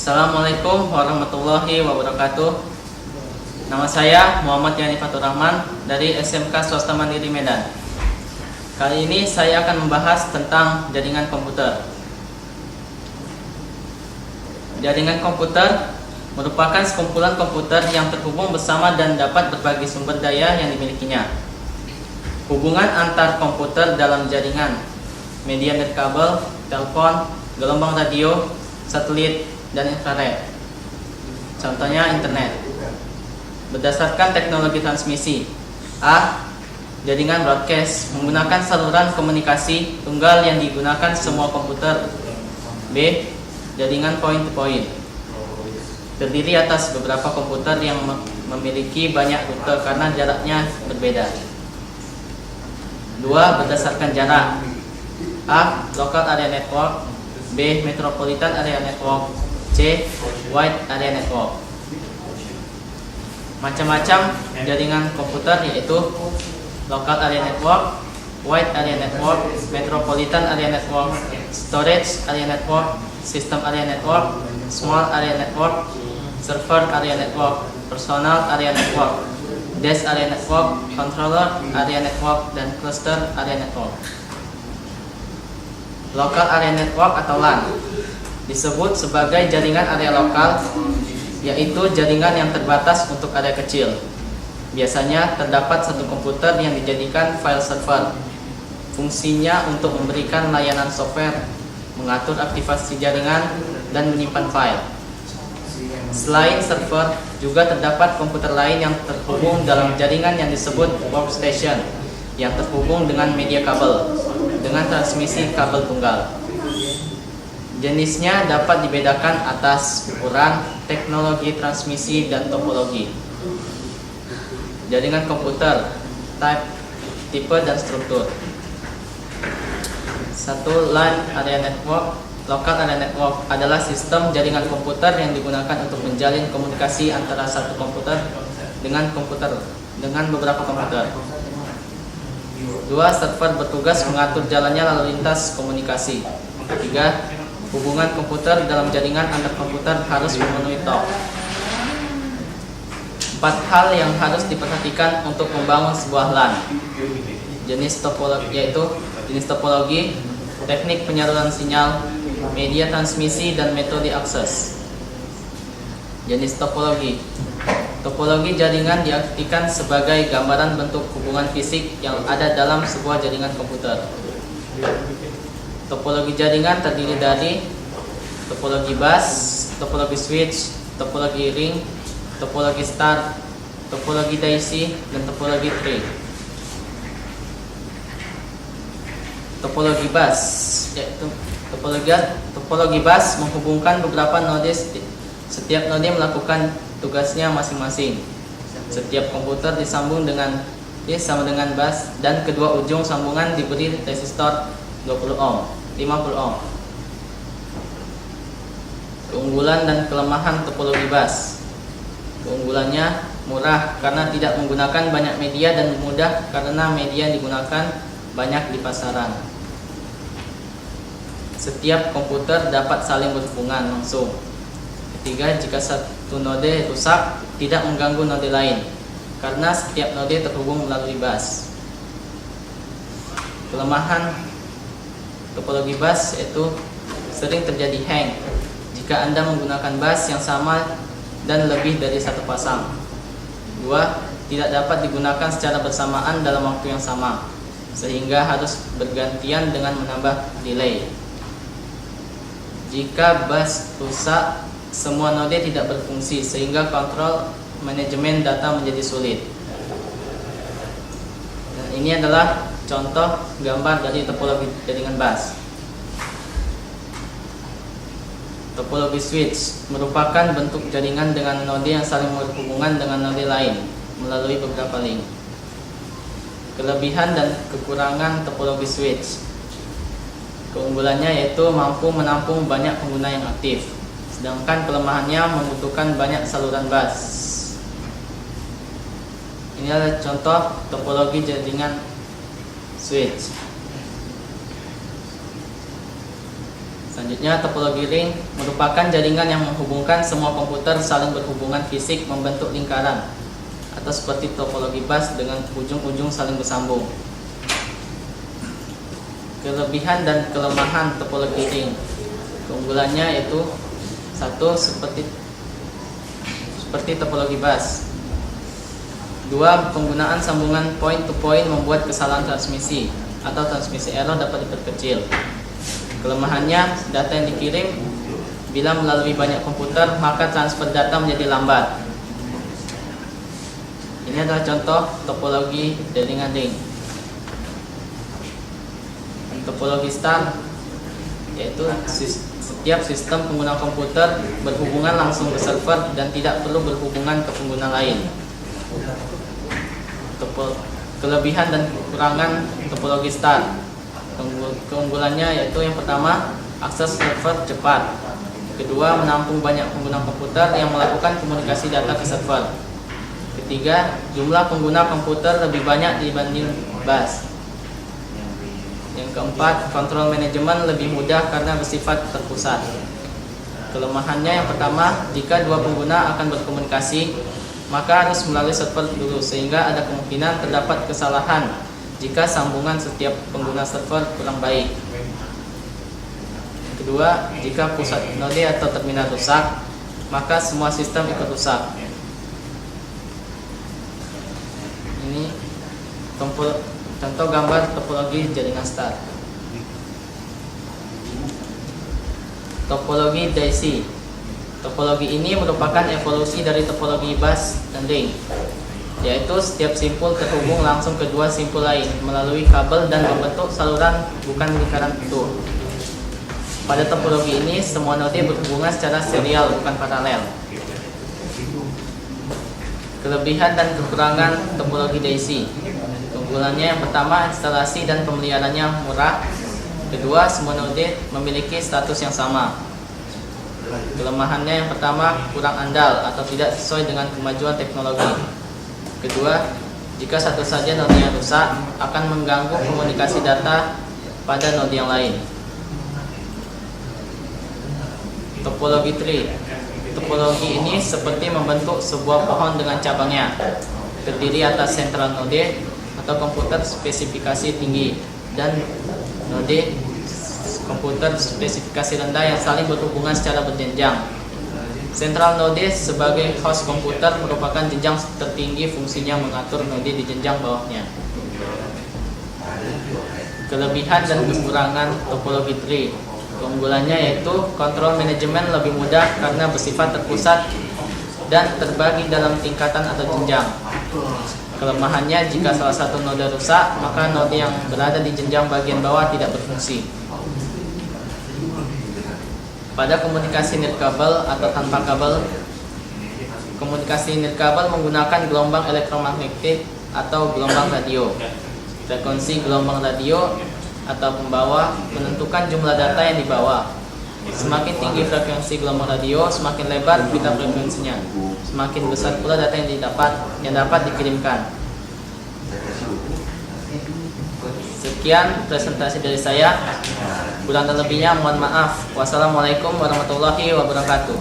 Assalamualaikum warahmatullahi wabarakatuh. Nama saya Muhammad Yani Fatur Rahman dari SMK Swasta Mandiri Medan. Kali ini saya akan membahas tentang jaringan komputer. Jaringan komputer merupakan sekumpulan komputer yang terhubung bersama dan dapat berbagi sumber daya yang dimilikinya. Hubungan antar komputer dalam jaringan, media nirkabel, telepon, gelombang radio, satelit, dan infrared. Contohnya internet. Berdasarkan teknologi transmisi. A. Jaringan broadcast menggunakan saluran komunikasi tunggal yang digunakan semua komputer. B. Jaringan point to point. Terdiri atas beberapa komputer yang memiliki banyak rute karena jaraknya berbeda. 2. Berdasarkan jarak. A. Local area network. B. Metropolitan area network. C. Wide area network. Macam-macam jaringan komputer yaitu local area network, wide area network, metropolitan area network, storage area network, system area network, small area network, server area network, personal area network, desk area network, controller area network, dan cluster area network. Local area network atau LAN disebut sebagai jaringan area lokal, yaitu jaringan yang terbatas untuk area kecil. Biasanya terdapat satu komputer yang dijadikan file server. Fungsinya untuk memberikan layanan software, mengatur aktivasi jaringan, dan menyimpan file. Selain server, juga terdapat komputer lain yang terhubung dalam jaringan yang disebut workstation, yang terhubung dengan media kabel dengan transmisi kabel tunggal. Jenisnya dapat dibedakan atas ukuran, teknologi transmisi, dan topologi. Jaringan komputer, type, tipe, dan struktur. 1. LAN area network. Local area network adalah sistem jaringan komputer yang digunakan untuk menjalin komunikasi antara satu komputer dengan beberapa komputer. 2. Server bertugas mengatur jalannya lalu lintas komunikasi. 3. Hubungan komputer dalam jaringan antar komputer harus memenuhi TOP. 4 hal yang harus diperhatikan untuk membangun sebuah LAN. Jenis topologi, teknik penyaluran sinyal, media transmisi, dan metode akses. Jenis topologi. Topologi jaringan diartikan sebagai gambaran bentuk hubungan fisik yang ada dalam sebuah jaringan komputer. Topologi jaringan terdiri dari topologi bus, topologi switch, topologi ring, topologi star, topologi daisy, dan topologi tree. Topologi bus yaitu topologi bus menghubungkan beberapa node. Setiap node melakukan tugasnya masing-masing. Setiap komputer disambung sama dengan bus, dan kedua ujung sambungan diberi resistor 20 ohm, 50 ohm. Keunggulan dan kelemahan topologi bus. Keunggulannya murah karena tidak menggunakan banyak media, dan mudah karena media yang digunakan banyak di pasaran. Setiap komputer dapat saling berhubungan langsung. Ketiga, jika satu node rusak, tidak mengganggu node lain karena setiap node terhubung melalui bus. Kelemahan topologi bus yaitu sering terjadi hang jika Anda menggunakan bus yang sama dan lebih dari satu pasang. 2. Tidak dapat digunakan secara bersamaan dalam waktu yang sama, sehingga harus bergantian dengan menambah delay. Jika bus rusak, semua node tidak berfungsi, sehingga kontrol manajemen data menjadi sulit. Dan ini adalah contoh gambar dari topologi jaringan bus. Topologi switch merupakan bentuk jaringan dengan node yang saling berhubungan dengan node lain melalui beberapa link. Kelebihan dan kekurangan topologi switch. Keunggulannya yaitu mampu menampung banyak pengguna yang aktif, sedangkan kelemahannya membutuhkan banyak saluran bus. Ini adalah contoh topologi jaringan switch. Selanjutnya, topologi ring merupakan jaringan yang menghubungkan semua komputer saling berhubungan fisik membentuk lingkaran, atau seperti topologi bus dengan ujung-ujung saling bersambung. Kelebihan dan kelemahan topologi ring. Keunggulannya yaitu satu, seperti topologi bus. Dua, penggunaan sambungan point to point membuat kesalahan transmisi atau transmisi error dapat diperkecil. Kelemahannya, data yang dikirim bila melalui banyak komputer, maka transfer data menjadi lambat. Ini adalah contoh topologi jaringan ring. Topologi star yaitu setiap sistem pengguna komputer berhubungan langsung ke server dan tidak perlu berhubungan ke pengguna lain. Kelebihan dan kekurangan topologi star. Keunggulannya yaitu yang pertama, akses server cepat. Kedua, menampung banyak pengguna komputer yang melakukan komunikasi data ke server. Ketiga, jumlah pengguna komputer lebih banyak dibanding bus. Yang keempat, kontrol manajemen lebih mudah karena bersifat terpusat. Kelemahannya yang pertama, jika dua pengguna akan berkomunikasi, maka harus melalui server dulu, sehingga ada kemungkinan terdapat kesalahan jika sambungan setiap pengguna server kurang baik. Kedua, jika pusat node atau terminal rusak, maka semua sistem ikut rusak. Ini contoh gambar topologi jaringan star. Topologi DAISY. Topologi ini merupakan evolusi dari topologi bus dan ring, yaitu setiap simpul terhubung langsung ke dua simpul lain melalui kabel dan membentuk saluran bukan lingkaran utuh. Pada topologi ini, semua node berhubungan secara serial bukan paralel. Kelebihan dan kekurangan topologi DAISY. Keunggulannya yang pertama, instalasi dan pemeliharaannya murah. Kedua, semua node memiliki status yang sama. Kelemahannya yang pertama, kurang andal atau tidak sesuai dengan kemajuan teknologi. Kedua, jika satu saja node yang rusak, akan mengganggu komunikasi data pada node yang lain. Topologi tree. Topologi ini seperti membentuk sebuah pohon dengan cabangnya, terdiri atas central node atau komputer spesifikasi tinggi dan node komputer spesifikasi rendah yang saling berhubungan secara berjenjang. Central node sebagai host komputer merupakan jenjang tertinggi, fungsinya mengatur node di jenjang bawahnya. Kelebihan dan kekurangan topologi tree. Keunggulannya yaitu kontrol manajemen lebih mudah karena bersifat terpusat dan terbagi dalam tingkatan atau jenjang. Kelemahannya, jika salah satu node rusak, maka node yang berada di jenjang bagian bawah tidak berfungsi. Pada komunikasi nirkabel atau tanpa kabel, komunikasi nirkabel menggunakan gelombang elektromagnetik atau gelombang radio. Frekuensi gelombang radio atau pembawa menentukan jumlah data yang dibawa. Semakin tinggi frekuensi gelombang radio, semakin lebar pita frekuensinya, semakin besar pula data yang dapat dikirimkan. Sekian presentasi dari saya. Kurang dan lebihnya mohon maaf. Wassalamualaikum warahmatullahi wabarakatuh.